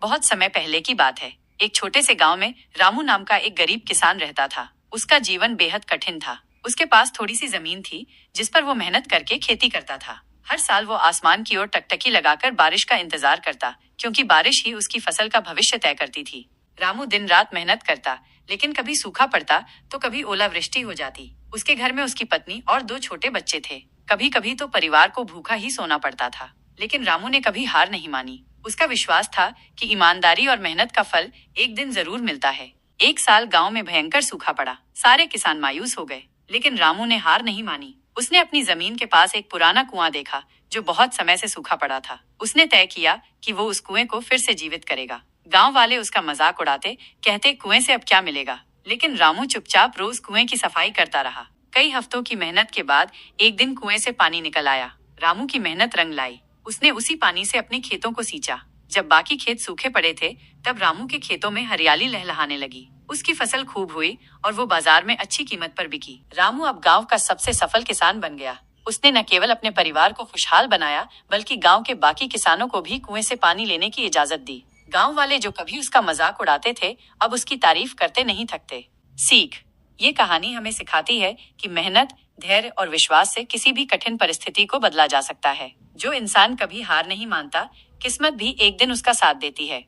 बहुत समय पहले की बात है। एक छोटे से गांव में रामू नाम का एक गरीब किसान रहता था। उसका जीवन बेहद कठिन था। उसके पास थोड़ी सी जमीन थी जिस पर वो मेहनत करके खेती करता था। हर साल वो आसमान की ओर टकटकी लगाकर बारिश का इंतजार करता, क्योंकि बारिश ही उसकी फसल का भविष्य तय करती थी। रामू दिन रात मेहनत करता, लेकिन कभी सूखा पड़ता तो कभी ओलावृष्टि हो जाती। उसके घर में उसकी पत्नी और 2 छोटे बच्चे थे। कभी कभी तो परिवार को भूखा ही सोना पड़ता था। लेकिन रामू ने कभी हार नहीं मानी। उसका विश्वास था कि ईमानदारी और मेहनत का फल एक दिन जरूर मिलता है। एक साल गांव में भयंकर सूखा पड़ा। सारे किसान मायूस हो गए, लेकिन रामू ने हार नहीं मानी। उसने अपनी जमीन के पास एक पुराना कुआं देखा जो बहुत समय से सूखा पड़ा था। उसने तय किया कि वो उस कुएं को फिर से जीवित करेगा। गांव वाले उसका मजाक उड़ाते, कहते कुएं से अब क्या मिलेगा। लेकिन रामू चुपचाप रोज कुएं की सफाई करता रहा। कई हफ्तों की मेहनत के बाद एक दिन कुएं से पानी निकल आया। रामू की मेहनत रंग लाई। उसने उसी पानी से अपने खेतों को सींचा। जब बाकी खेत सूखे पड़े थे, तब रामू के खेतों में हरियाली लहलहाने लगी। उसकी फसल खूब हुई और वो बाजार में अच्छी कीमत पर बिकी। रामू अब गांव का सबसे सफल किसान बन गया। उसने न केवल अपने परिवार को खुशहाल बनाया, बल्कि गांव के बाकी किसानों को भी कुएं से पानी लेने की इजाजत दी। गांव वाले जो कभी उसका मजाक उड़ाते थे, अब उसकी तारीफ करते नहीं थकते। सीख: ये कहानी हमें सिखाती है कि मेहनत, धैर्य और विश्वास से किसी भी कठिन परिस्थिति को बदला जा सकता है। जो इंसान कभी हार नहीं मानता, किस्मत भी एक दिन उसका साथ देती है।